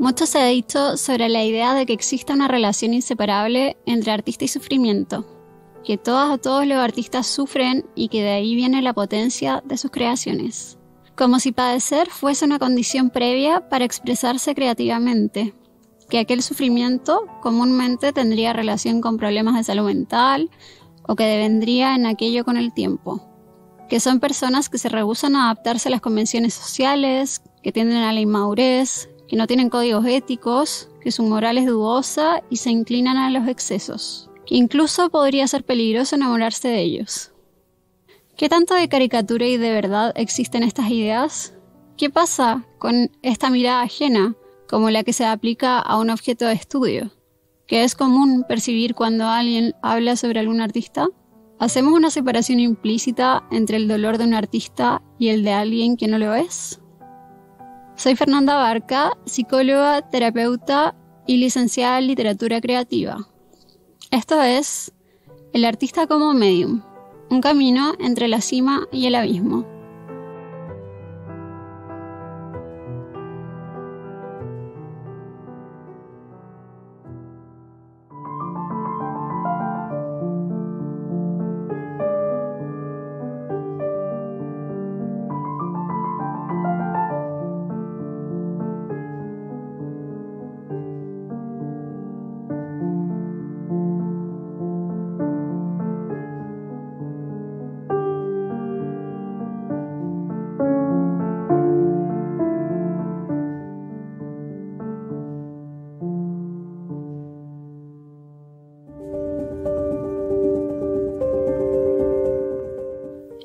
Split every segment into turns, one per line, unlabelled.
Mucho se ha dicho sobre la idea de que exista una relación inseparable entre artista y sufrimiento, que todas o todos los artistas sufren y que de ahí viene la potencia de sus creaciones. Como si padecer fuese una condición previa para expresarse creativamente, que aquel sufrimiento comúnmente tendría relación con problemas de salud mental o que devendría en aquello con el tiempo, que son personas que se rehúsan a adaptarse a las convenciones sociales, que tienden a la inmadurez, que no tienen códigos éticos, que su moral es dudosa y se inclinan a los excesos, que incluso podría ser peligroso enamorarse de ellos. ¿Qué tanto de caricatura y de verdad existen estas ideas? ¿Qué pasa con esta mirada ajena, como la que se aplica a un objeto de estudio, que es común percibir cuando alguien habla sobre algún artista? ¿Hacemos una separación implícita entre el dolor de un artista y el de alguien que no lo es? Soy Fernanda Barca, psicóloga, terapeuta y licenciada en literatura creativa. Esto es El artista como medium, un camino entre la cima y el abismo.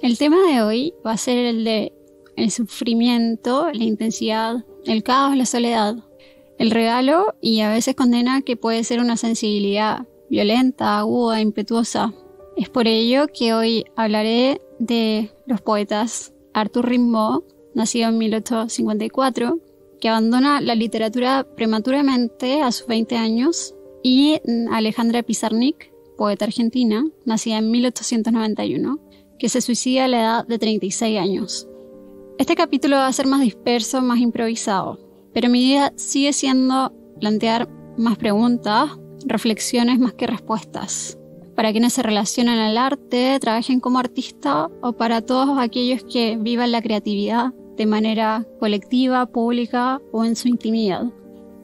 El tema de hoy va a ser el de el sufrimiento, la intensidad, el caos, la soledad, el regalo y a veces condena que puede ser una sensibilidad violenta, aguda, impetuosa. Es por ello que hoy hablaré de los poetas Arthur Rimbaud, nacido en 1854, que abandona la literatura prematuramente a sus 20 años, y Alejandra Pizarnik, poeta argentina, nacida en 1891, que se suicida a la edad de 36 años. Este capítulo va a ser más disperso, más improvisado, pero mi idea sigue siendo plantear más preguntas, reflexiones más que respuestas, para quienes se relacionan al arte, trabajen como artista o para todos aquellos que vivan la creatividad de manera colectiva, pública o en su intimidad.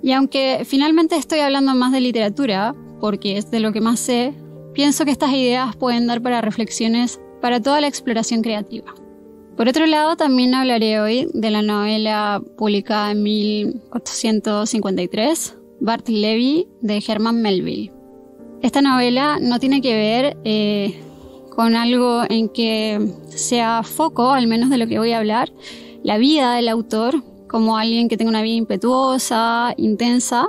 Y aunque finalmente estoy hablando más de literatura, porque es de lo que más sé, pienso que estas ideas pueden dar para reflexiones para toda la exploración creativa. Por otro lado, también hablaré hoy de la novela publicada en 1853, Bartleby, de Herman Melville. Esta novela no tiene que ver con algo en que sea foco, al menos de lo que voy a hablar, la vida del autor como alguien que tenga una vida impetuosa, intensa,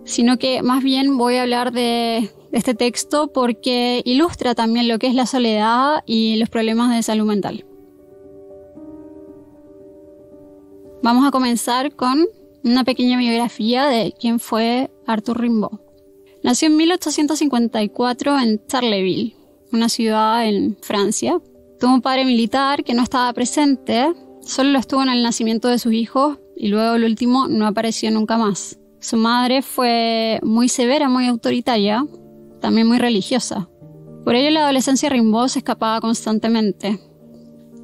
sino que más bien voy a hablar de este texto porque ilustra también lo que es la soledad y los problemas de salud mental. Vamos a comenzar con una pequeña biografía de quién fue Arthur Rimbaud. Nació en 1854 en Charleville, una ciudad en Francia. Tuvo un padre militar que no estaba presente, solo lo estuvo en el nacimiento de sus hijos y luego el último no apareció nunca más. Su madre fue muy severa, muy autoritaria, también muy religiosa. Por ello, en la adolescencia Rimbaud se escapaba constantemente.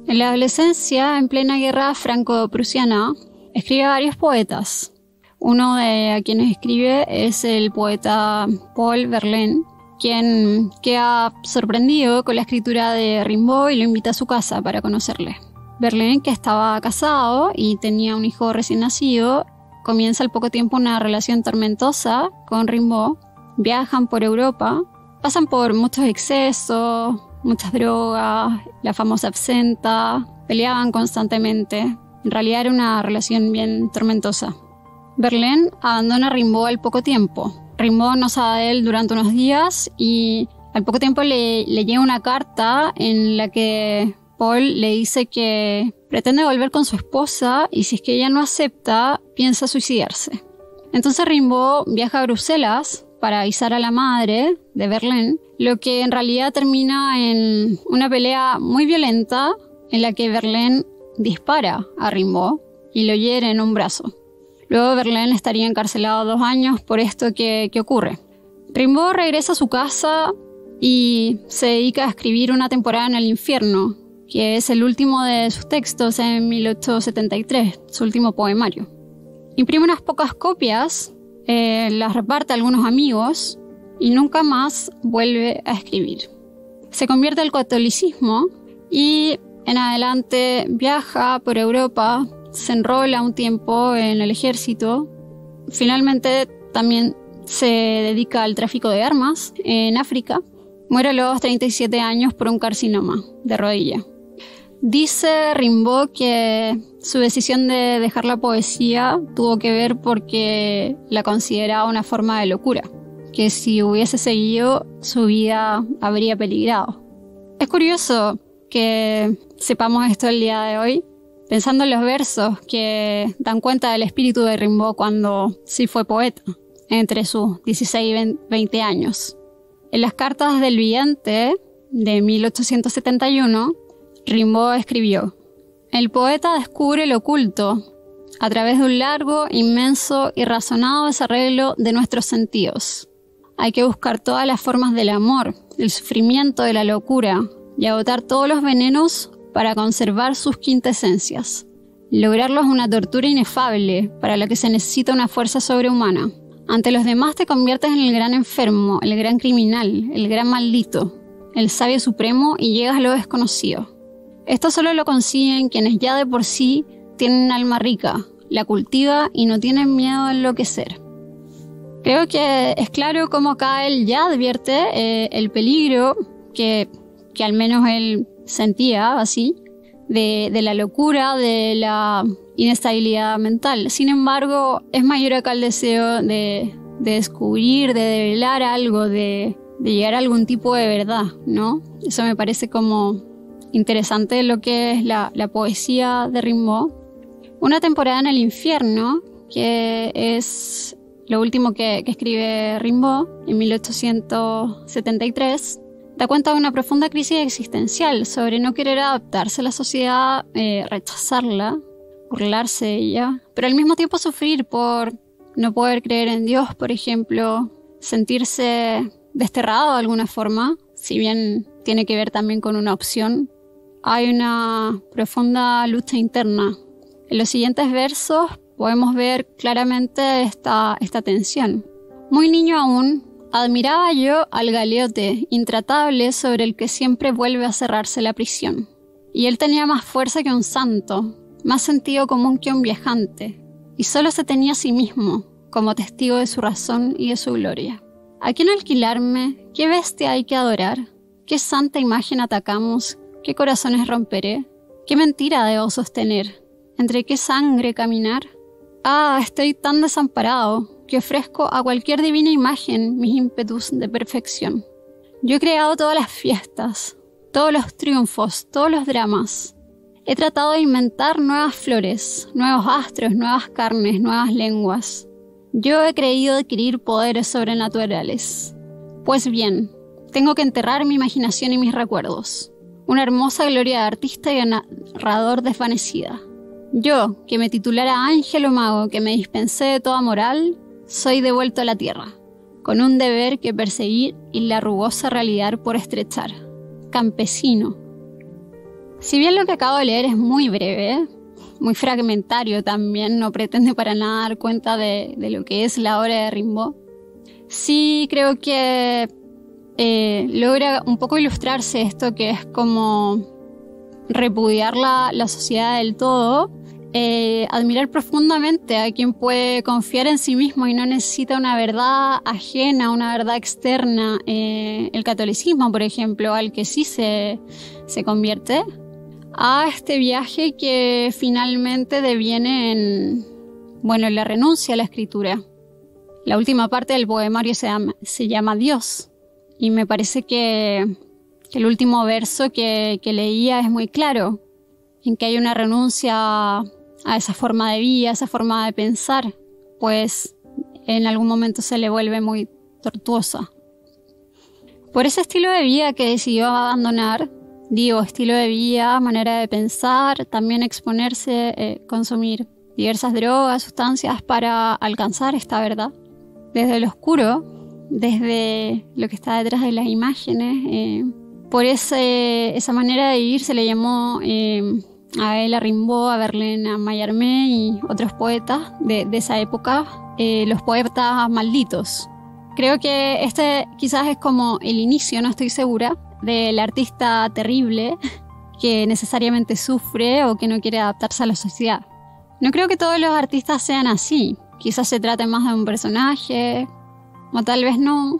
En la adolescencia, en plena guerra franco-prusiana, escribe a varios poetas. Uno de quienes escribe es el poeta Paul Verlaine, quien queda sorprendido con la escritura de Rimbaud y lo invita a su casa para conocerle. Verlaine, que estaba casado y tenía un hijo recién nacido, comienza al poco tiempo una relación tormentosa con Rimbaud. Viajan por Europa, pasan por muchos excesos, muchas drogas, la famosa absenta, peleaban constantemente. En realidad era una relación bien tormentosa. Verlaine abandona a Rimbaud al poco tiempo. Rimbaud no sabe de él durante unos días y al poco tiempo le llega una carta en la que Paul le dice que pretende volver con su esposa y si es que ella no acepta, piensa suicidarse. Entonces Rimbaud viaja a Bruselas para avisar a la madre de Verlaine, lo que en realidad termina en una pelea muy violenta en la que Verlaine dispara a Rimbaud y lo hiere en un brazo. Luego Verlaine estaría encarcelado 2 años por esto que ocurre. Rimbaud regresa a su casa y se dedica a escribir Una temporada en el infierno, que es el último de sus textos en 1873, su último poemario. Imprime unas pocas copias, las reparte a algunos amigos y nunca más vuelve a escribir. Se convierte al catolicismo y en adelante viaja por Europa, se enrola un tiempo en el ejército. Finalmente también se dedica al tráfico de armas en África. Muere a los 37 años por un carcinoma de rodilla. Dice Rimbaud que su decisión de dejar la poesía tuvo que ver porque la consideraba una forma de locura, que si hubiese seguido su vida habría peligrado. Es curioso que sepamos esto el día de hoy, pensando en los versos que dan cuenta del espíritu de Rimbaud cuando sí fue poeta, entre sus 16 y 20 años. En las cartas del vidente de 1871, Rimbaud escribió: «El poeta descubre lo oculto a través de un largo, inmenso y razonado desarreglo de nuestros sentidos. Hay que buscar todas las formas del amor, del sufrimiento, de la locura, y agotar todos los venenos para conservar sus quintesencias. Lograrlo es una tortura inefable, para la que se necesita una fuerza sobrehumana. Ante los demás te conviertes en el gran enfermo, el gran criminal, el gran maldito, el sabio supremo y llegas a lo desconocido. Esto solo lo consiguen quienes ya de por sí tienen un alma rica, la cultiva y no tienen miedo a enloquecer». Creo que es claro cómo acá él ya advierte el peligro que al menos él sentía así, de la locura, de la inestabilidad mental. Sin embargo, es mayor acá el deseo de descubrir, de develar algo, de llegar a algún tipo de verdad, ¿no? Eso me parece como interesante lo que es la poesía de Rimbaud. Una temporada en el infierno, que es lo último que escribe Rimbaud en 1873, da cuenta de una profunda crisis existencial sobre no querer adaptarse a la sociedad, rechazarla, burlarse de ella, pero al mismo tiempo sufrir por no poder creer en Dios, por ejemplo, sentirse desterrado de alguna forma, si bien tiene que ver también con una opción. Hay una profunda lucha interna. En los siguientes versos podemos ver claramente esta tensión. Muy niño aún, admiraba yo al galeote intratable sobre el que siempre vuelve a cerrarse la prisión. Y él tenía más fuerza que un santo, más sentido común que un viajante, y solo se tenía a sí mismo como testigo de su razón y de su gloria. ¿A quién alquilarme? ¿Qué bestia hay que adorar? ¿Qué santa imagen atacamos? ¿Qué corazones romperé? ¿Qué mentira debo sostener? ¿Entre qué sangre caminar? Ah, estoy tan desamparado que ofrezco a cualquier divina imagen mis ímpetus de perfección. Yo he creado todas las fiestas, todos los triunfos, todos los dramas. He tratado de inventar nuevas flores, nuevos astros, nuevas carnes, nuevas lenguas. Yo he creído adquirir poderes sobrenaturales. Pues bien, tengo que enterrar mi imaginación y mis recuerdos. Una hermosa gloria de artista y narrador desvanecida. Yo, que me titulara ángel o mago, que me dispensé de toda moral, soy devuelto a la tierra, con un deber que perseguir y la rugosa realidad por estrechar. Campesino. Si bien lo que acabo de leer es muy breve, muy fragmentario también, no pretende para nada dar cuenta de lo que es la obra de Rimbaud, sí creo que logra un poco ilustrarse esto que es como repudiar la sociedad del todo, admirar profundamente a quien puede confiar en sí mismo y no necesita una verdad ajena, una verdad externa. El catolicismo, por ejemplo, al que sí se convierte, a este viaje que finalmente deviene en la renuncia a la escritura. La última parte del poemario se llama Dios, y me parece que el último verso que leía es muy claro, en que hay una renuncia a esa forma de vida, a esa forma de pensar, pues en algún momento se le vuelve muy tortuosa. Por ese estilo de vida que decidió abandonar, estilo de vida, manera de pensar, también exponerse, consumir diversas drogas, sustancias para alcanzar esta verdad. Desde lo oscuro, desde lo que está detrás de las imágenes. Por esa manera de vivir se le llamó a él, a Rimbaud, a Verlaine, a Mallarmé y otros poetas de esa época, los poetas malditos. Creo que este quizás es como el inicio, no estoy segura, del artista terrible que necesariamente sufre o que no quiere adaptarse a la sociedad. No creo que todos los artistas sean así. Quizás se trate más de un personaje, o tal vez no.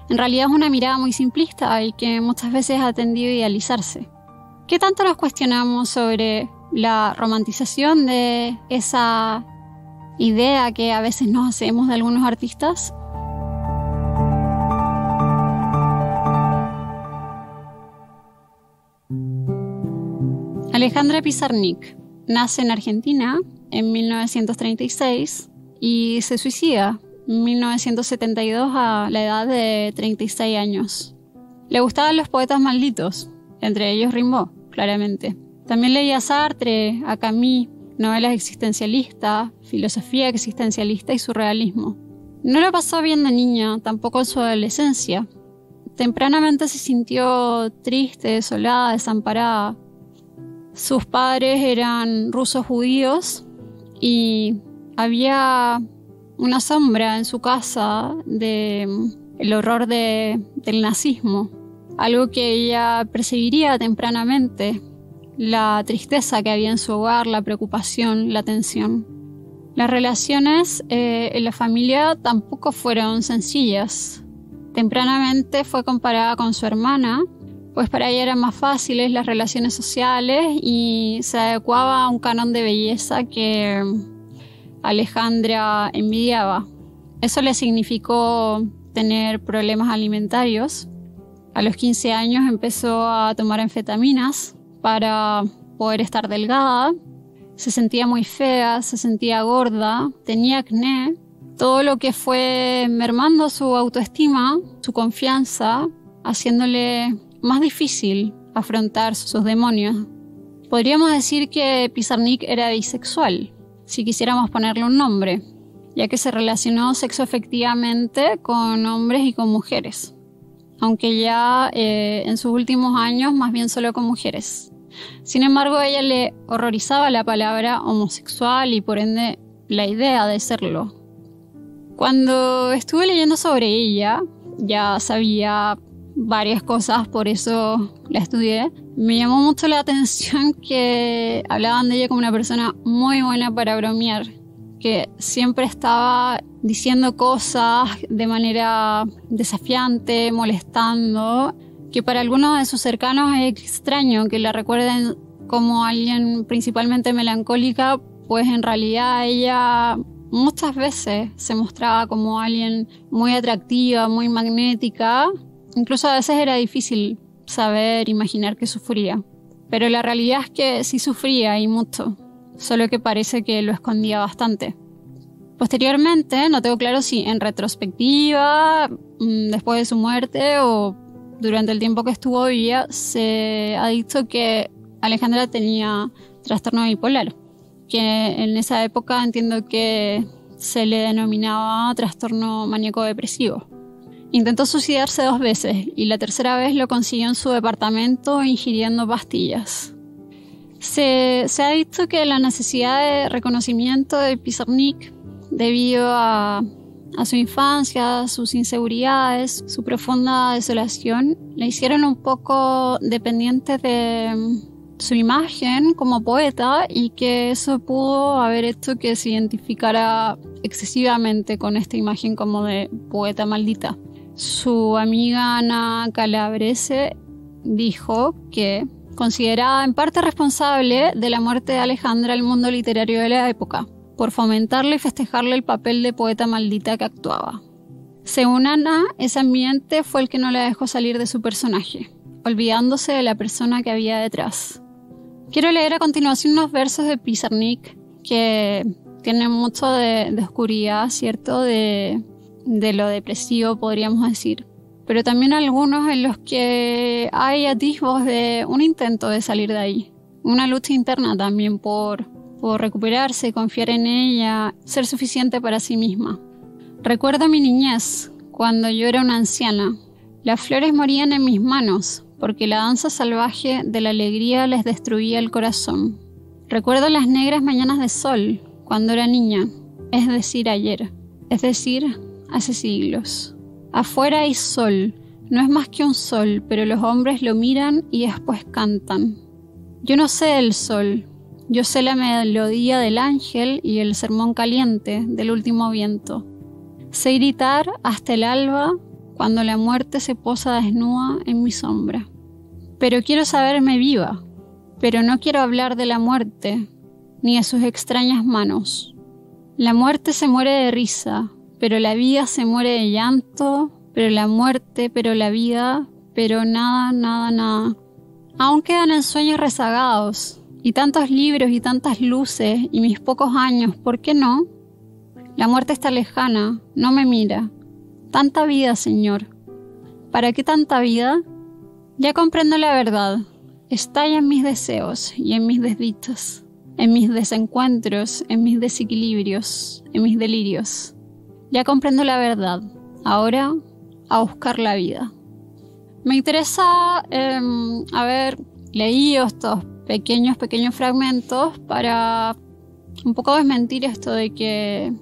En realidad es una mirada muy simplista y que muchas veces ha tendido a idealizarse. ¿Qué tanto nos cuestionamos sobre la romantización de esa idea que a veces nos hacemos de algunos artistas? Alejandra Pizarnik nace en Argentina en 1936 y se suicida en 1972 a la edad de 36 años. Le gustaban los poetas malditos, entre ellos Rimbaud, claramente. También leía a Sartre, a Camus, novelas existencialistas, filosofía existencialista y surrealismo. No lo pasó bien de niña, tampoco en su adolescencia. Tempranamente se sintió triste, desolada, desamparada. Sus padres eran rusos judíos y había una sombra en su casa del horror del nazismo, algo que ella percibiría tempranamente, la tristeza que había en su hogar, la preocupación, la tensión. Las relaciones en la familia tampoco fueron sencillas. Tempranamente fue comparada con su hermana, pues para ella eran más fáciles las relaciones sociales y se adecuaba a un canon de belleza que Alejandra envidiaba. Eso le significó tener problemas alimentarios. A los 15 años empezó a tomar anfetaminas para poder estar delgada. Se sentía muy fea, se sentía gorda, tenía acné. Todo lo que fue mermando su autoestima, su confianza, haciéndole más difícil afrontar sus demonios. Podríamos decir que Pizarnik era bisexual, si quisiéramos ponerle un nombre, ya que se relacionó sexoafectivamente con hombres y con mujeres, aunque ya en sus últimos años más bien solo con mujeres. Sin embargo, a ella le horrorizaba la palabra homosexual y por ende la idea de serlo. Cuando estuve leyendo sobre ella, ya sabía varias cosas, por eso la estudié. Me llamó mucho la atención que hablaban de ella como una persona muy buena para bromear, que siempre estaba diciendo cosas de manera desafiante, molestando, que para algunos de sus cercanos es extraño que la recuerden como alguien principalmente melancólica, pues en realidad ella muchas veces se mostraba como alguien muy atractiva, muy magnética. Incluso a veces era difícil saber, imaginar que sufría. Pero la realidad es que sí sufría y mucho, solo que parece que lo escondía bastante. Posteriormente, no tengo claro si en retrospectiva, después de su muerte o durante el tiempo que estuvo viva, se ha dicho que Alejandra tenía trastorno bipolar, que en esa época entiendo que se le denominaba trastorno maníaco-depresivo. Intentó suicidarse 2 veces y la tercera vez lo consiguió en su departamento ingiriendo pastillas. Se ha dicho que la necesidad de reconocimiento de Pizarnik, debido a su infancia, sus inseguridades, su profunda desolación, le hicieron un poco dependiente de su imagen como poeta y que eso pudo haber hecho que se identificara excesivamente con esta imagen como de poeta maldita. Su amiga Ana Calabrese dijo que consideraba en parte responsable de la muerte de Alejandra el mundo literario de la época, por fomentarle y festejarle el papel de poeta maldita que actuaba. Según Ana, ese ambiente fue el que no la dejó salir de su personaje, olvidándose de la persona que había detrás. Quiero leer a continuación unos versos de Pizarnik que tienen mucho de oscuridad, ¿cierto? De lo depresivo, podríamos decir. Pero también algunos en los que hay atisbos de un intento de salir de ahí. Una lucha interna también por pudo recuperarse, confiar en ella, ser suficiente para sí misma. Recuerdo mi niñez, cuando yo era una anciana. Las flores morían en mis manos, porque la danza salvaje de la alegría les destruía el corazón. Recuerdo las negras mañanas de sol, cuando era niña, es decir, ayer, es decir, hace siglos. Afuera hay sol, no es más que un sol, pero los hombres lo miran y después cantan. Yo no sé el sol, yo sé la melodía del ángel y el sermón caliente del último viento. Sé gritar hasta el alba cuando la muerte se posa desnuda en mi sombra. Pero quiero saberme viva, pero no quiero hablar de la muerte, ni de sus extrañas manos. La muerte se muere de risa, pero la vida se muere de llanto, pero la muerte, pero la vida, pero nada, nada, nada. Aún quedan ensueños rezagados, y tantos libros y tantas luces, y mis pocos años, ¿por qué no? La muerte está lejana, no me mira. Tanta vida, Señor. ¿Para qué tanta vida? Ya comprendo la verdad. Estalla en mis deseos y en mis desdichas, en mis desencuentros, en mis desequilibrios, en mis delirios. Ya comprendo la verdad. Ahora, a buscar la vida. Me interesa haber leído estos pequeños fragmentos para un poco desmentir esto de que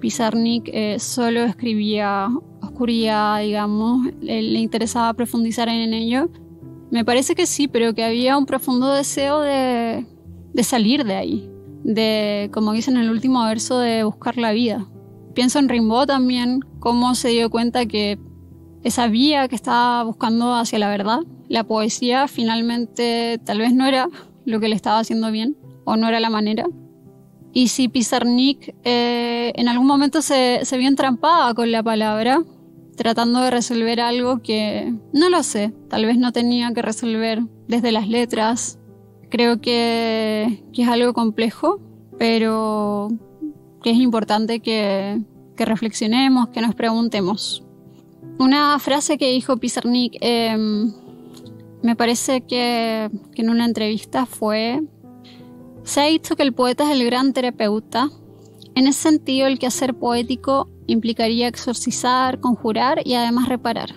Pizarnik solo escribía oscuridad, digamos, le interesaba profundizar en ello. Me parece que sí, pero que había un profundo deseo de salir de ahí, de, como dicen en el último verso, de buscar la vida. Pienso en Rimbaud también, cómo se dio cuenta que esa vía que estaba buscando hacia la verdad, la poesía finalmente tal vez no era lo que le estaba haciendo bien, o no era la manera. Y si Pizarnik en algún momento se vio entrampada con la palabra, tratando de resolver algo que, no lo sé, tal vez no tenía que resolver desde las letras. Creo que es algo complejo, pero que es importante que reflexionemos, que nos preguntemos. Una frase que dijo Pizarnik, me parece que en una entrevista fue: se ha dicho que el poeta es el gran terapeuta. En ese sentido, el quehacer poético implicaría exorcizar, conjurar y además reparar.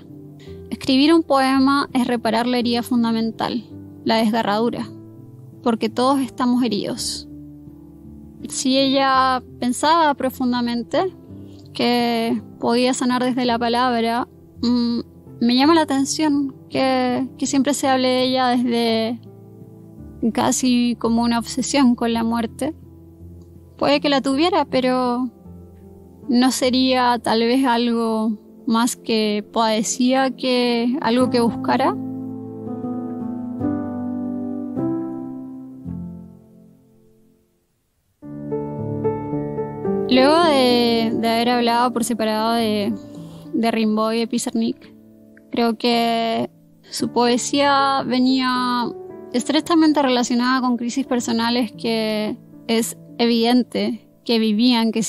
Escribir un poema es reparar la herida fundamental, la desgarradura, porque todos estamos heridos. Si ella pensaba profundamente que podía sanar desde la palabra, me llama la atención que siempre se hable de ella desde casi como una obsesión con la muerte. Puede que la tuviera, pero no sería tal vez algo más que poesía, que algo que buscara. Luego de haber hablado por separado de Rimbaud y de Pizarnik, creo que su poesía venía estrechamente relacionada con crisis personales que es evidente que vivían, que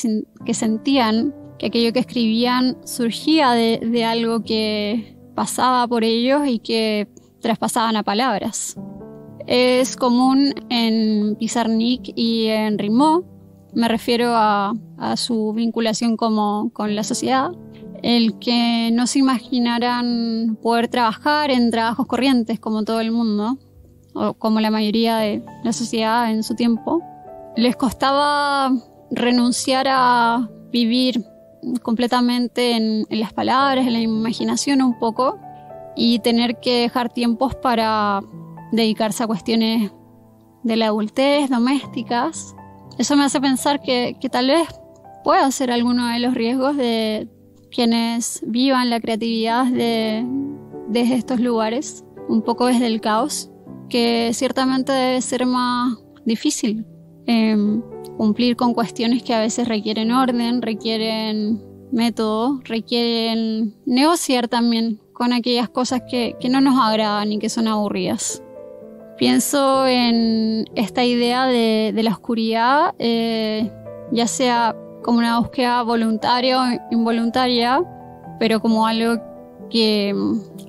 sentían, que aquello que escribían surgía de algo que pasaba por ellos y que traspasaban a palabras. Es común en Pizarnik y en Rimbaud, me refiero a su vinculación con la sociedad, el que no se imaginaran poder trabajar en trabajos corrientes como todo el mundo, o como la mayoría de la sociedad en su tiempo. Les costaba renunciar a vivir completamente en las palabras, en la imaginación un poco, y tener que dejar tiempos para dedicarse a cuestiones de la adultez, domésticas. Eso me hace pensar que tal vez pueda ser alguno de los riesgos de quienes vivan la creatividad desde estos lugares, un poco desde el caos, que ciertamente debe ser más difícil cumplir con cuestiones que a veces requieren orden, requieren método, requieren negociar también con aquellas cosas que no nos agradan y que son aburridas. Pienso en esta idea de la oscuridad, ya sea como una búsqueda voluntaria o involuntaria, pero como algo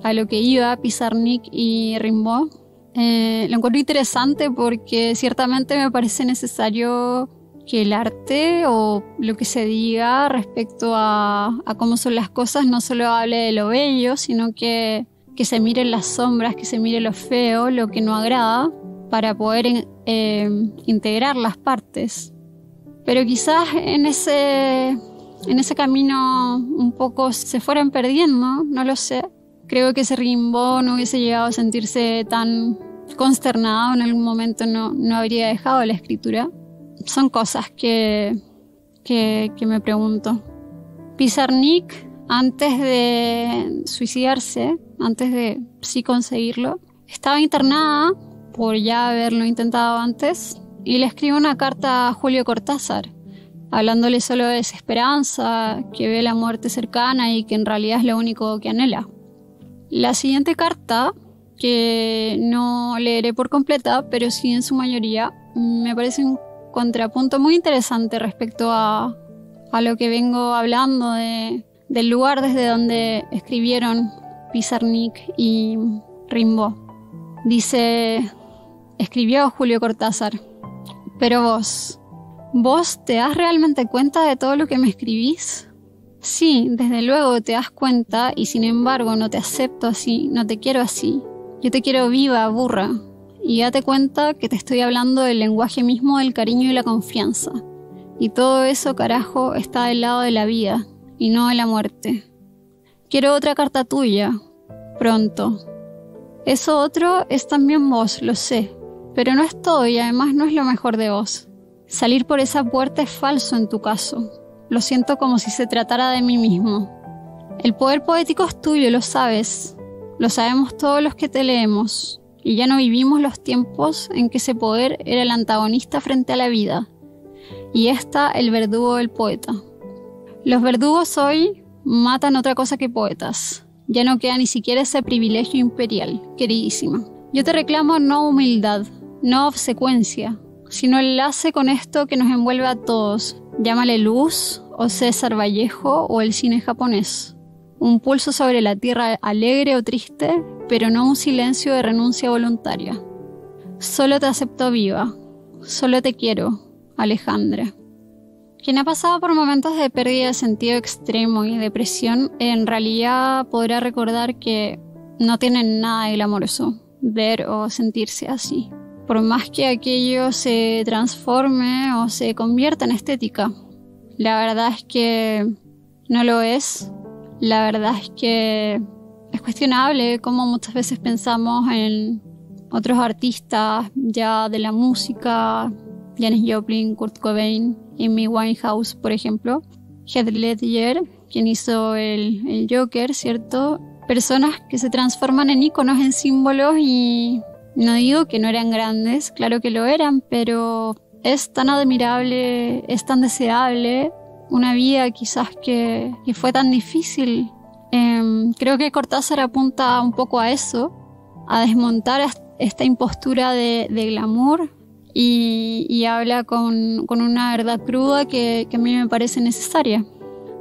a lo que iba Pizarnik y Rimbaud, Lo encuentro interesante porque ciertamente me parece necesario que el arte o lo que se diga respecto a cómo son las cosas no solo hable de lo bello, sino que se miren las sombras, que se mire lo feo, lo que no agrada, para poder integrar las partes. Pero quizás en ese camino un poco se fueran perdiendo, no lo sé. Creo que ese Rimbaud no hubiese llegado a sentirse tan consternado en algún momento, no habría dejado la escritura. Son cosas que me pregunto. Pizarnik, antes de suicidarse, antes de sí conseguirlo, estaba internada por ya haberlo intentado antes y le escribió una carta a Julio Cortázar, hablándole solo de desesperanza, que ve la muerte cercana y que en realidad es lo único que anhela. La siguiente carta, que no leeré por completa, pero sí en su mayoría, me parece un contrapunto muy interesante respecto a lo que vengo hablando del lugar desde donde escribieron Pizarnik y Rimbaud. Escribió Julio Cortázar: pero ¿vos te das realmente cuenta de todo lo que me escribís? Sí, desde luego te das cuenta y sin embargo no te acepto así, no te quiero así. Yo te quiero viva, burra. Y date cuenta que te estoy hablando del lenguaje mismo del cariño y la confianza. Y todo eso, carajo, está del lado de la vida y no de la muerte. Quiero otra carta tuya, pronto. Eso otro es también vos, lo sé, pero no es todo y además no es lo mejor de vos. Salir por esa puerta es falso en tu caso. Lo siento como si se tratara de mí mismo. El poder poético es tuyo, lo sabes. Lo sabemos todos los que te leemos. Y ya no vivimos los tiempos en que ese poder era el antagonista frente a la vida. Y esta el verdugo del poeta. Los verdugos hoy matan otra cosa que poetas. Ya no queda ni siquiera ese privilegio imperial, queridísima. Yo te reclamo no humildad, no obsecuencia, sino el enlace con esto que nos envuelve a todos. Llámale luz, o César Vallejo, o el cine japonés. Un pulso sobre la tierra alegre o triste, pero no un silencio de renuncia voluntaria. Solo te acepto viva, solo te quiero, Alejandra. Quien ha pasado por momentos de pérdida de sentido extremo y depresión, en realidad podrá recordar que no tiene nada de glamoroso ver o sentirse así. Por más que aquello se transforme o se convierta en estética. La verdad es que no lo es. La verdad es que es cuestionable cómo muchas veces pensamos en otros artistas ya de la música, Janis Joplin, Kurt Cobain, Amy Winehouse, por ejemplo, Heath Ledger, quien hizo el Joker, ¿cierto? Personas que se transforman en íconos, en símbolos, y no digo que no eran grandes, claro que lo eran, pero es tan admirable, es tan deseable, una vida quizás que fue tan difícil. Creo que Cortázar apunta un poco a eso, a desmontar esta impostura de glamour y habla con una verdad cruda que a mí me parece necesaria.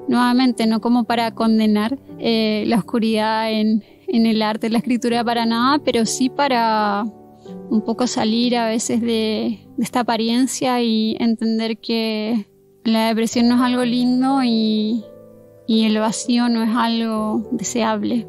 Nuevamente, no como para condenar la oscuridad en el arte, en la escritura, para nada, pero sí para un poco salir a veces de esta apariencia y entender que la depresión no es algo lindo y el vacío no es algo deseable.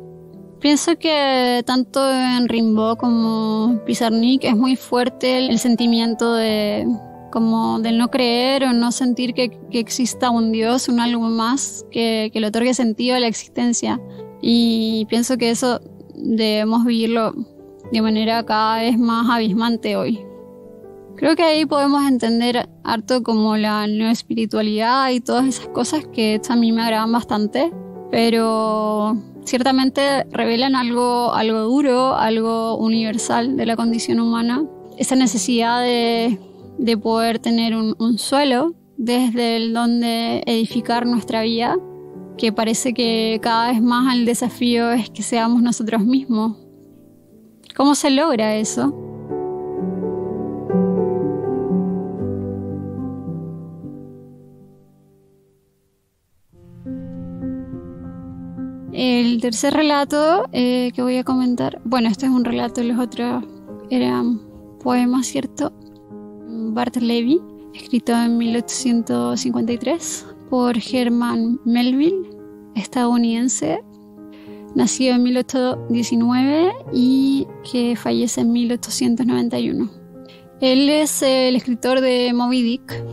Pienso que tanto en Rimbaud como Pizarnik es muy fuerte el sentimiento del no creer o no sentir que exista un Dios, un algo más que le otorgue sentido a la existencia. Y pienso que eso debemos vivirlo de manera cada vez más abismante hoy. Creo que ahí podemos entender harto como la nueva espiritualidad y todas esas cosas que a mí me agradan bastante, pero ciertamente revelan algo duro, algo universal de la condición humana. Esa necesidad de poder tener un suelo desde el donde edificar nuestra vida, que parece que cada vez más el desafío es que seamos nosotros mismos. ¿Cómo se logra eso? El tercer relato que voy a comentar, bueno, este es un relato, los otros eran poemas, ¿cierto? Bartleby, escrito en 1853 por Herman Melville, estadounidense, nacido en 1819 y que fallece en 1891. Él es el escritor de Moby Dick.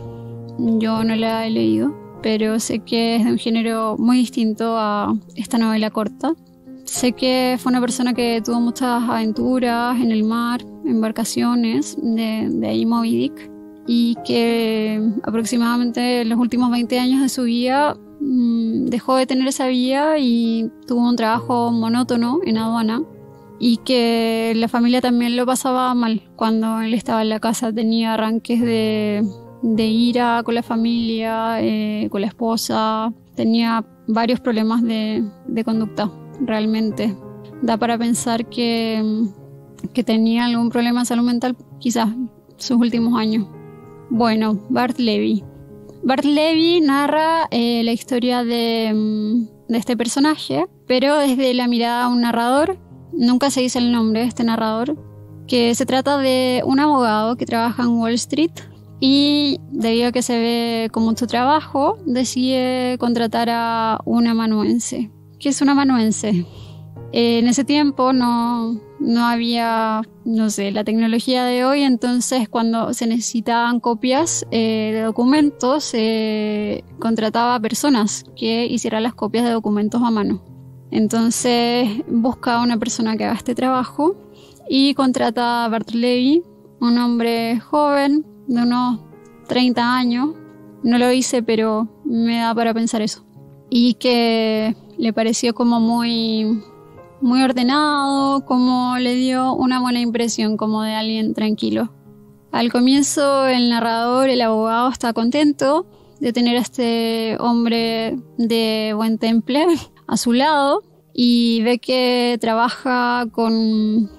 Yo no la he leído, pero sé que es de un género muy distinto a esta novela corta. Sé que fue una persona que tuvo muchas aventuras en el mar, embarcaciones, de ahí Moby Dick, y que aproximadamente en los últimos 20 años de su vida dejó de tener esa vida y tuvo un trabajo monótono en aduana, y que la familia también lo pasaba mal cuando él estaba en la casa. Tenía arranques de ira con la familia, con la esposa, tenía varios problemas de conducta. Realmente da para pensar que tenía algún problema de salud mental, quizás sus últimos años. Bueno, Bartleby narra la historia de este personaje, pero desde la mirada de un narrador. Nunca se dice el nombre de este narrador, que se trata de un abogado que trabaja en Wall Street y, debido a que se ve con mucho trabajo, decide contratar a un amanuense. ¿Qué es un amanuense? En ese tiempo no había, la tecnología de hoy, entonces cuando se necesitaban copias de documentos, se contrataba a personas que hicieran las copias de documentos a mano. Entonces busca a una persona que haga este trabajo y contrata a Bartleby, un hombre joven de unos 30 años. No lo hice, pero me da para pensar eso. Y que le pareció como muy ordenado, como le dio una buena impresión, como de alguien tranquilo. Al comienzo, el narrador, el abogado, está contento de tener a este hombre de buen temple a su lado y ve que trabaja con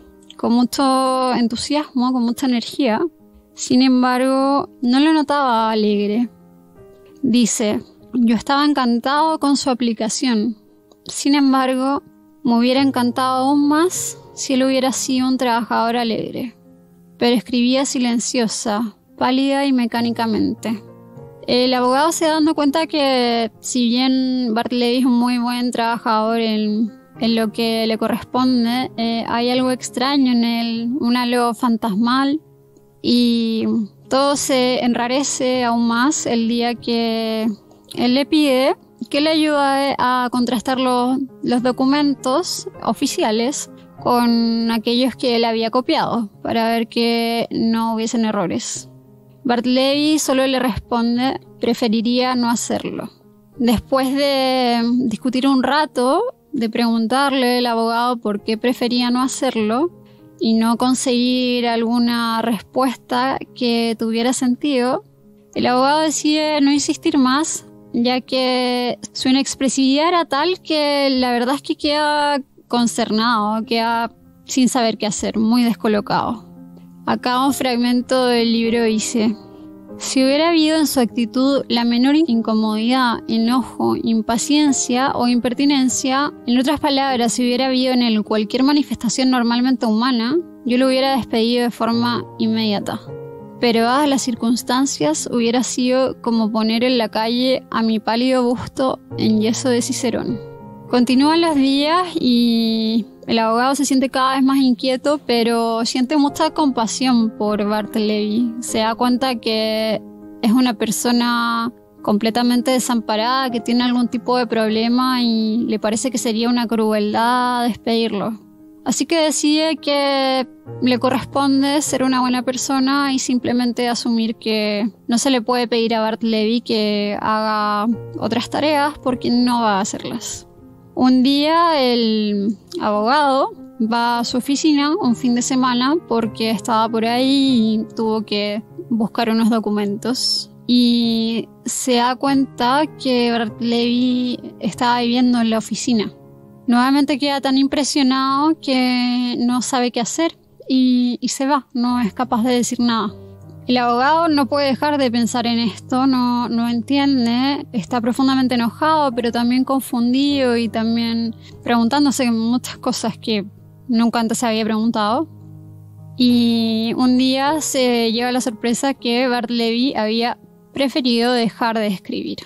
mucho entusiasmo, con mucha energía. Sin embargo, no lo notaba alegre. Dice: yo estaba encantado con su aplicación. Sin embargo, me hubiera encantado aún más si él hubiera sido un trabajador alegre. Pero escribía silenciosa, pálida y mecánicamente. El abogado se da dando cuenta que, si bien Bartleby es un muy buen trabajador en lo que le corresponde, hay algo extraño en él, un halo fantasmal, y todo se enrarece aún más el día que él le pide que le ayude a contrastar los documentos oficiales con aquellos que él había copiado, para ver que no hubiesen errores. Bartleby solo le responde: preferiría no hacerlo. Después de discutir un rato, de preguntarle al abogado por qué prefería no hacerlo y no conseguir alguna respuesta que tuviera sentido, el abogado decide no insistir más, ya que su inexpresividad era tal que la verdad es que queda consternado, queda sin saber qué hacer, muy descolocado. Acá un fragmento del libro dice: si hubiera habido en su actitud la menor incomodidad, enojo, impaciencia o impertinencia, en otras palabras, si hubiera habido en él cualquier manifestación normalmente humana, yo lo hubiera despedido de forma inmediata. Pero dadas las circunstancias, hubiera sido como poner en la calle a mi pálido busto en yeso de Cicerón. Continúan los días y el abogado se siente cada vez más inquieto, pero siente mucha compasión por Bartleby. Se da cuenta que es una persona completamente desamparada, que tiene algún tipo de problema, y le parece que sería una crueldad despedirlo. Así que decide que le corresponde ser una buena persona y simplemente asumir que no se le puede pedir a Bartleby que haga otras tareas porque no va a hacerlas. Un día el abogado va a su oficina un fin de semana porque estaba por ahí y tuvo que buscar unos documentos. Y se da cuenta que Bartleby estaba viviendo en la oficina. Nuevamente queda tan impresionado que no sabe qué hacer y se va, no es capaz de decir nada. El abogado no puede dejar de pensar en esto, no entiende, está profundamente enojado, pero también confundido y también preguntándose muchas cosas que nunca antes se había preguntado. Y un día se lleva la sorpresa que Bartleby había preferido dejar de escribir.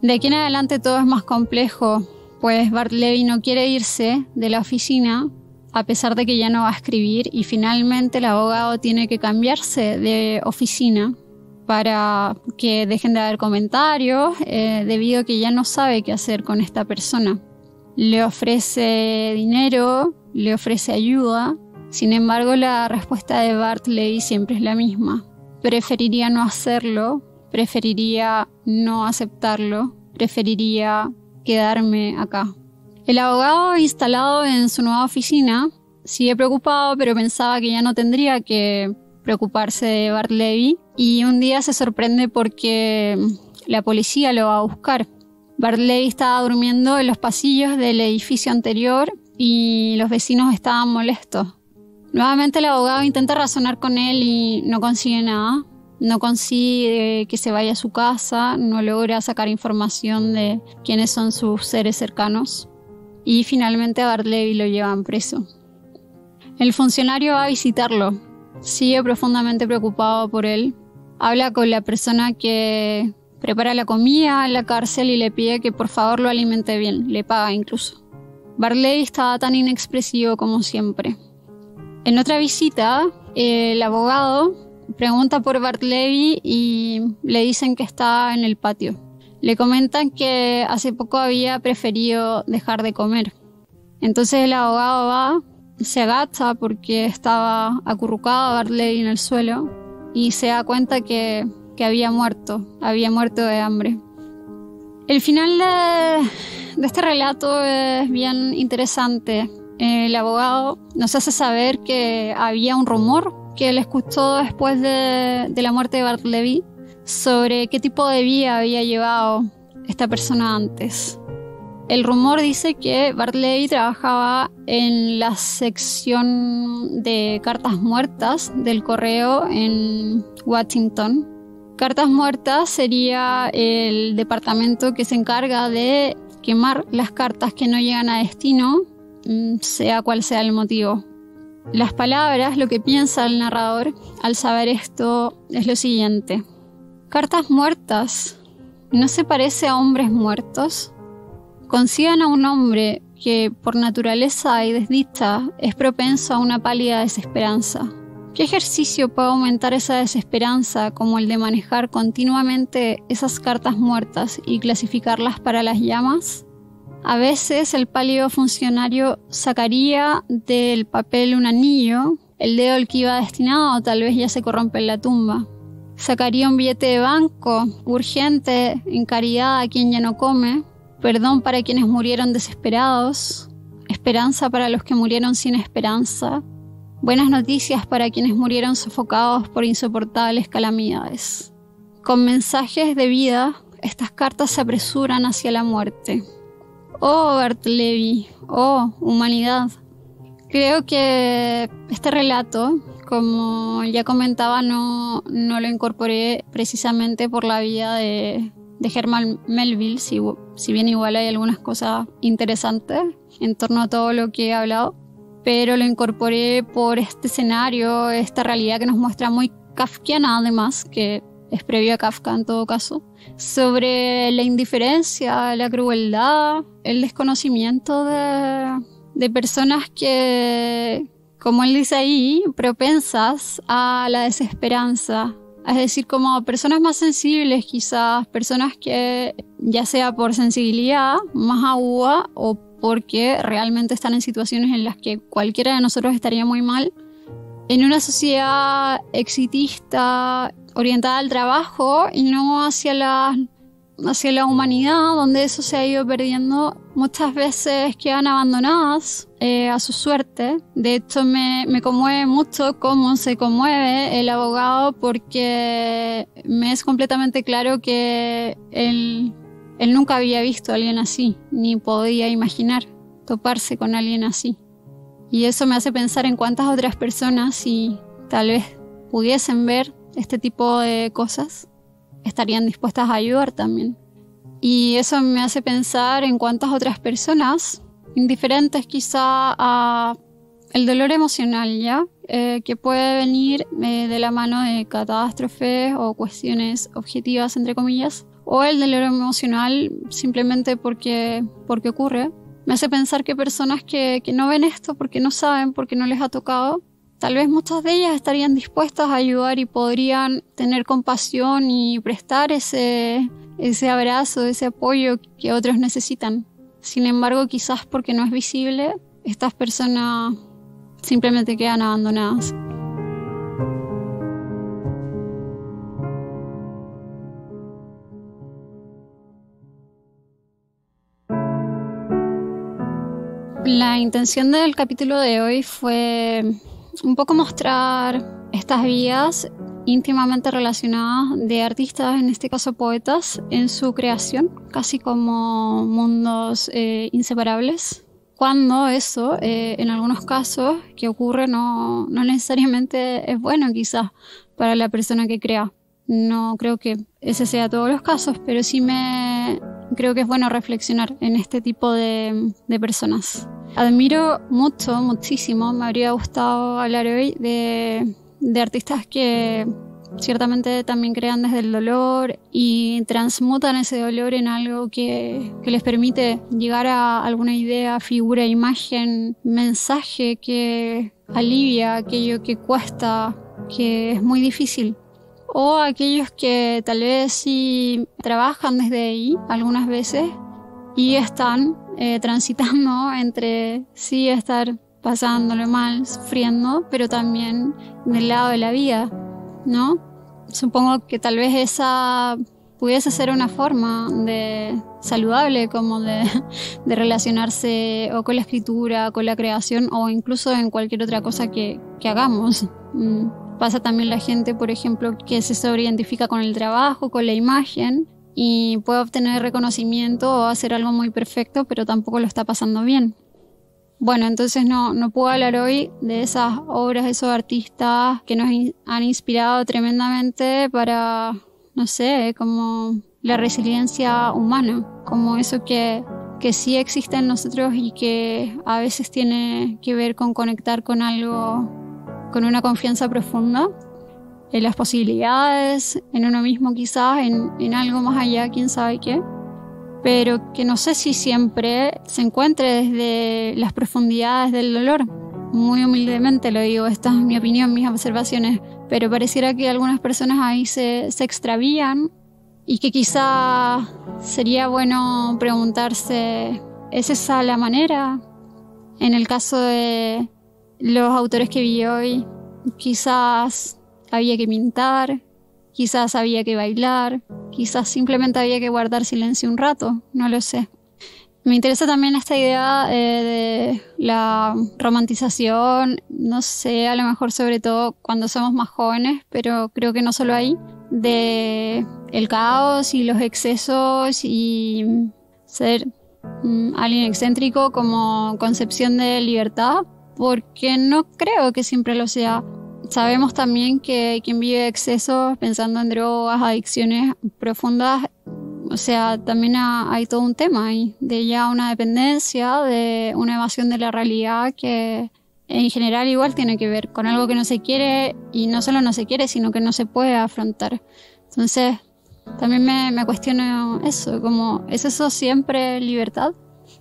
De aquí en adelante todo es más complejo, pues Bartleby no quiere irse de la oficina a pesar de que ya no va a escribir, y finalmente el abogado tiene que cambiarse de oficina para que dejen de haber comentarios, debido a que ya no sabe qué hacer con esta persona. Le ofrece dinero, le ofrece ayuda. Sin embargo, la respuesta de Bartleby siempre es la misma. Preferiría no hacerlo, preferiría no aceptarlo, preferiría quedarme acá. El abogado, instalado en su nueva oficina, sigue preocupado, pero pensaba que ya no tendría que preocuparse de Bartleby, y un día se sorprende porque la policía lo va a buscar. Bartleby estaba durmiendo en los pasillos del edificio anterior y los vecinos estaban molestos. Nuevamente el abogado intenta razonar con él y no consigue nada. No consigue que se vaya a su casa, no logra sacar información de quiénes son sus seres cercanos, y finalmente a Bartleby lo llevan preso. El funcionario va a visitarlo, sigue profundamente preocupado por él, habla con la persona que prepara la comida en la cárcel y le pide que por favor lo alimente bien, le paga incluso. Bartleby estaba tan inexpresivo como siempre. En otra visita, el abogado pregunta por Bartleby y le dicen que está en el patio. Le comentan que hace poco había preferido dejar de comer. Entonces el abogado va, se agacha porque estaba acurrucado Bartleby en el suelo y se da cuenta que había muerto de hambre. El final de este relato es bien interesante. El abogado nos hace saber que había un rumor que él escuchó después de la muerte de Bartleby sobre qué tipo de vida había llevado esta persona antes. El rumor dice que Bartleby trabajaba en la sección de cartas muertas del correo en Washington. Cartas muertas sería el departamento que se encarga de quemar las cartas que no llegan a destino, sea cual sea el motivo. Las palabras, lo que piensa el narrador al saber esto es lo siguiente: cartas muertas, ¿no se parece a hombres muertos? Conciban a un hombre que por naturaleza y desdicha es propenso a una pálida desesperanza. ¿Qué ejercicio puede aumentar esa desesperanza como el de manejar continuamente esas cartas muertas y clasificarlas para las llamas? A veces el pálido funcionario sacaría del papel un anillo, el dedo al que iba destinado tal vez ya se corrompe en la tumba. Sacaría un billete de banco, urgente, en caridad a quien ya no come, perdón para quienes murieron desesperados, esperanza para los que murieron sin esperanza, buenas noticias para quienes murieron sofocados por insoportables calamidades. Con mensajes de vida, estas cartas se apresuran hacia la muerte. Oh, Bartleby, oh, humanidad. Creo que este relato, como ya comentaba, no lo incorporé precisamente por la vida de Herman Melville, si bien igual hay algunas cosas interesantes en torno a todo lo que he hablado, pero lo incorporé por este escenario, esta realidad que nos muestra muy kafkiana además, que es previo a Kafka en todo caso, sobre la indiferencia, la crueldad, el desconocimiento de personas que, como él dice ahí, propensas a la desesperanza. Es decir, como personas más sensibles quizás, personas que ya sea por sensibilidad más aguda o porque realmente están en situaciones en las que cualquiera de nosotros estaría muy mal, en una sociedad exitista, orientada al trabajo y no hacia la humanidad, donde eso se ha ido perdiendo. Muchas veces quedan abandonadas a su suerte. De hecho, me conmueve mucho cómo se conmueve el abogado, porque me es completamente claro que él nunca había visto a alguien así, ni podía imaginar toparse con alguien así. Y eso me hace pensar en cuántas otras personas, si tal vez pudiesen ver este tipo de cosas, estarían dispuestas a ayudar también. Y eso me hace pensar en cuántas otras personas, indiferentes quizá a el dolor emocional ya, que puede venir de la mano de catástrofes o cuestiones objetivas, entre comillas, o el dolor emocional simplemente porque ocurre. Me hace pensar que personas que no ven esto porque no saben, porque no les ha tocado, tal vez muchas de ellas estarían dispuestas a ayudar y podrían tener compasión y prestar ese abrazo, ese apoyo que otros necesitan. Sin embargo, quizás porque no es visible, estas personas simplemente quedan abandonadas. La intención del capítulo de hoy fue un poco mostrar estas vidas íntimamente relacionadas de artistas, en este caso poetas, en su creación, casi como mundos inseparables. Cuando eso, en algunos casos que ocurre, no necesariamente es bueno quizás para la persona que crea. No creo que ese sea todos los casos, pero sí creo que es bueno reflexionar en este tipo de personas. Admiro muchísimo, me habría gustado hablar hoy de artistas que ciertamente también crean desde el dolor y transmutan ese dolor en algo que les permite llegar a alguna idea, figura, imagen, mensaje que alivia aquello que cuesta, que es muy difícil. O aquellos que tal vez sí trabajan desde ahí algunas veces y están transitando entre sí estar pasándolo mal, sufriendo, pero también del lado de la vida, ¿no? Supongo que tal vez esa pudiese ser una forma saludable como de relacionarse o con la escritura, con la creación o incluso en cualquier otra cosa que hagamos. Pasa también la gente, por ejemplo, que se sobreidentifica con el trabajo, con la imagen y puede obtener reconocimiento o hacer algo muy perfecto, pero tampoco lo está pasando bien. Bueno, entonces no puedo hablar hoy de esas obras, de esos artistas que nos han inspirado tremendamente para, no sé, como la resiliencia humana, como eso que sí existe en nosotros y que a veces tiene que ver con conectar con algo, con una confianza profunda en las posibilidades, en uno mismo quizás, en algo más allá, quién sabe qué. Pero que no sé si siempre se encuentre desde las profundidades del dolor. Muy humildemente lo digo, esta es mi opinión, mis observaciones, pero pareciera que algunas personas ahí se extravían y que quizá sería bueno preguntarse, ¿es esa la manera? En el caso de los autores que vi hoy, quizás había que pintar, quizás había que bailar, quizás simplemente había que guardar silencio un rato, no lo sé. Me interesa también esta idea de la romantización, no sé, a lo mejor sobre todo cuando somos más jóvenes, pero creo que no solo ahí, de el caos y los excesos y ser alguien excéntrico como concepción de libertad, porque no creo que siempre lo sea. Sabemos también que quien vive excesos pensando en drogas, adicciones profundas, o sea, también hay todo un tema ahí, de ya una dependencia, de una evasión de la realidad que en general igual tiene que ver con algo que no se quiere y no solo no se quiere, sino que no se puede afrontar. Entonces, también me cuestiono eso, como, ¿es eso siempre libertad?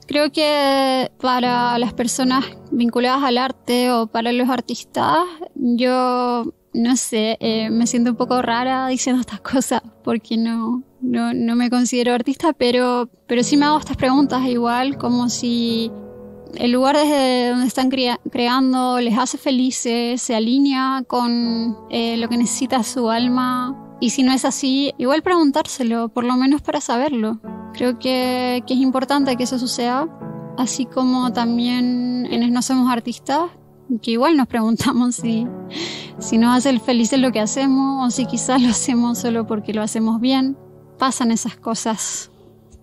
Creo que para las personas vinculadas al arte o para los artistas, yo no sé, me siento un poco rara diciendo estas cosas porque no me considero artista, pero sí me hago estas preguntas igual, como si el lugar desde donde están creando les hace felices, se alinea con lo que necesita su alma. Y si no es así, igual preguntárselo, por lo menos para saberlo. Creo que es importante que eso suceda, así como también quienes no somos artistas, que igual nos preguntamos si nos hace felices lo que hacemos o si quizás lo hacemos solo porque lo hacemos bien. Pasan esas cosas.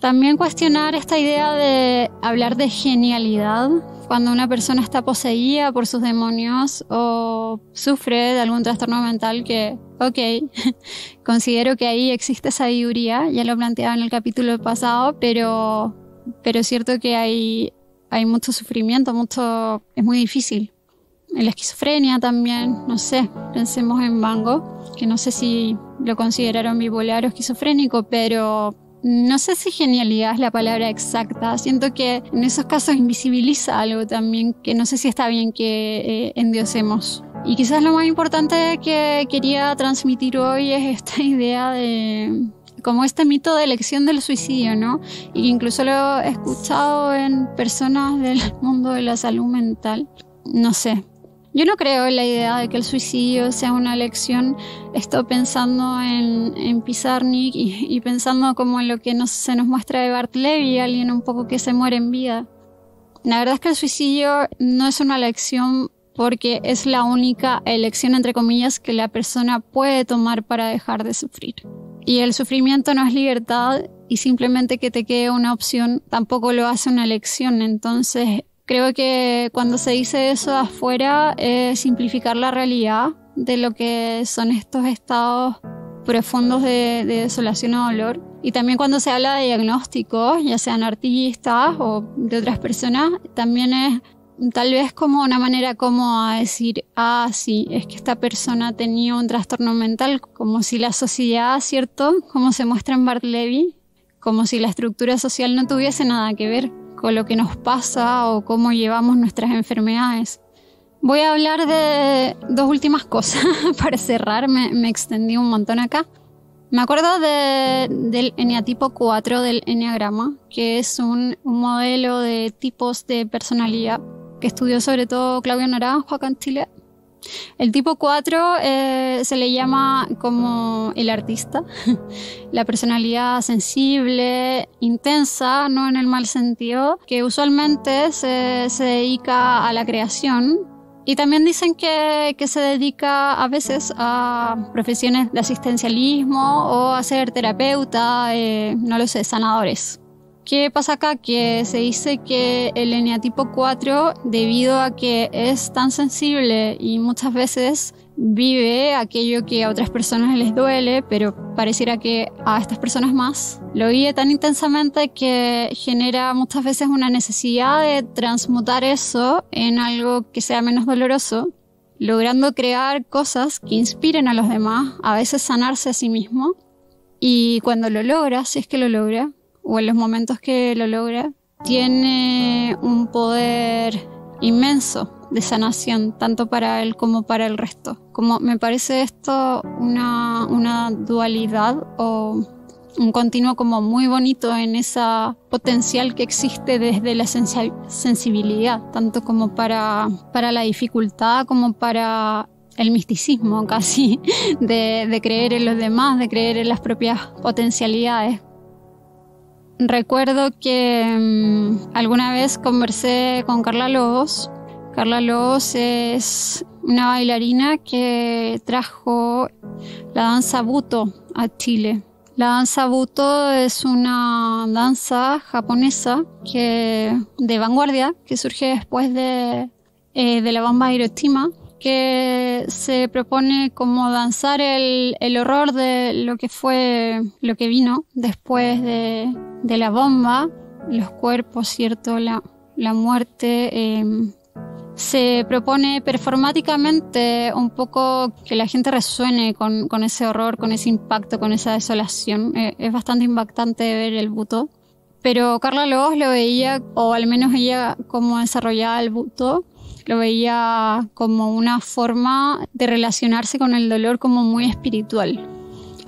También cuestionar esta idea de hablar de genialidad cuando una persona está poseída por sus demonios o sufre de algún trastorno mental que, considero que ahí existe sabiduría, ya lo planteaba en el capítulo pasado, pero es cierto que hay mucho sufrimiento, es muy difícil. en la esquizofrenia también, no sé, pensemos en Van Gogh, que no sé si lo consideraron bipolar o esquizofrénico, pero no sé si genialidad es la palabra exacta. Siento que en esos casos invisibiliza algo también, que no sé si está bien que endiosemos. Y quizás lo más importante que quería transmitir hoy es esta idea de como este mito de elección del suicidio, ¿no? Y que incluso lo he escuchado en personas del mundo de la salud mental. No sé. Yo no creo en la idea de que el suicidio sea una elección. Estoy pensando en Pizarnik y pensando como en lo que se nos muestra de Bartleby, alguien un poco que se muere en vida. La verdad es que el suicidio no es una elección porque es la única elección, entre comillas, que la persona puede tomar para dejar de sufrir. Y el sufrimiento no es libertad y simplemente que te quede una opción tampoco lo hace una elección. Entonces creo que cuando se dice eso de afuera es simplificar la realidad de lo que son estos estados profundos de desolación o dolor. Y también cuando se habla de diagnósticos, ya sean artistas o de otras personas, también es tal vez como una manera cómoda de decir, sí, es que esta persona tenía un trastorno mental, como si la sociedad, ¿cierto? Como se muestra en Bartleby, como si la estructura social no tuviese nada que ver con lo que nos pasa o cómo llevamos nuestras enfermedades. Voy a hablar de dos últimas cosas para cerrar, me extendí un montón acá. Me acuerdo del eneatipo 4 del eneagrama, que es un modelo de tipos de personalidad que estudió sobre todo Claudio Naranjo acá en Chile. El tipo 4 se le llama como el artista, la personalidad sensible, intensa, no en el mal sentido, que usualmente se dedica a la creación. Y también dicen que se dedica a veces a profesiones de asistencialismo o a ser terapeuta, no lo sé, sanadores. ¿Qué pasa acá? Que se dice que el eneatipo 4, debido a que es tan sensible y muchas veces vive aquello que a otras personas les duele, pero pareciera que a estas personas más, lo vive tan intensamente que genera muchas veces una necesidad de transmutar eso en algo que sea menos doloroso, logrando crear cosas que inspiren a los demás, a veces sanarse a sí mismo. Y cuando lo logra, si es que lo logra, o en los momentos que lo logra, tiene un poder inmenso de sanación, tanto para él como para el resto. Como me parece esto una dualidad o un continuo como muy bonito en esa potencial que existe desde la sensibilidad, tanto como para la dificultad como para el misticismo casi, de creer en los demás, de creer en las propias potencialidades. Recuerdo que alguna vez conversé con Carla Lobos. Carla Lobos es una bailarina que trajo la danza Buto a Chile. La danza Buto es una danza japonesa de vanguardia que surge después de la bomba de Hiroshima, que se propone como danzar el horror de lo que vino después de la bomba, los cuerpos, ¿cierto? La muerte. Se propone performáticamente un poco que la gente resuene con ese horror, con ese impacto, con esa desolación. Es bastante impactante ver el Buto. Pero Carla Lobos lo veía, o al menos ella como desarrollaba el Buto, lo veía como una forma de relacionarse con el dolor como muy espiritual.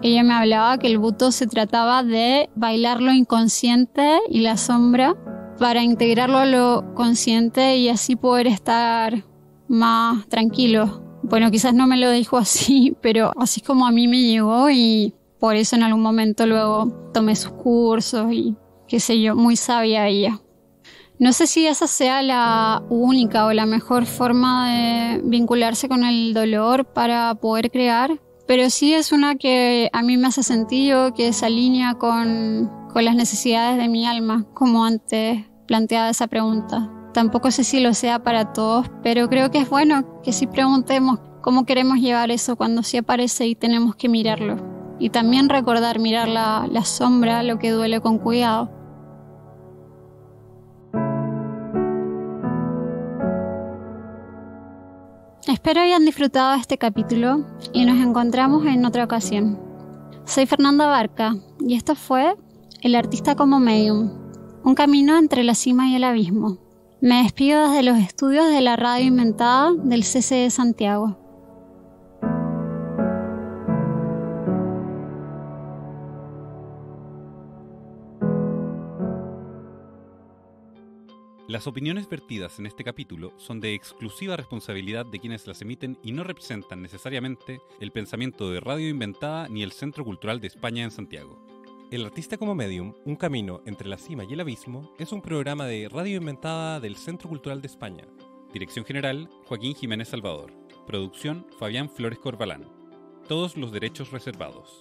Ella me hablaba que el Buto se trataba de bailar lo inconsciente y la sombra para integrarlo a lo consciente y así poder estar más tranquilo. Bueno, quizás no me lo dijo así, pero así es como a mí me llegó y por eso en algún momento luego tomé sus cursos y qué sé yo, muy sabia ella. No sé si esa sea la única o la mejor forma de vincularse con el dolor para poder crear, pero sí es una que a mí me hace sentido, que se alinea con las necesidades de mi alma, como antes planteaba esa pregunta. Tampoco sé si lo sea para todos, pero creo que es bueno que sí preguntemos cómo queremos llevar eso cuando sí aparece y tenemos que mirarlo. Y también recordar mirar la sombra, lo que duele con cuidado. Espero hayan disfrutado de este capítulo y nos encontramos en otra ocasión. Soy Fernanda Barca y esto fue El artista como medium, un camino entre la cima y el abismo. Me despido desde los estudios de la Radio Inventada del CCE Santiago.
Las opiniones vertidas en este capítulo son de exclusiva responsabilidad de quienes las emiten y no representan necesariamente el pensamiento de Radio Inventada ni el Centro Cultural de España en Santiago.
El artista como medium, un camino entre la cima y el abismo, es un programa de Radio Inventada del Centro Cultural de España.
Dirección General, Joaquín Jiménez Salvador. Producción, Fabián Flores Corbalán. Todos los derechos reservados.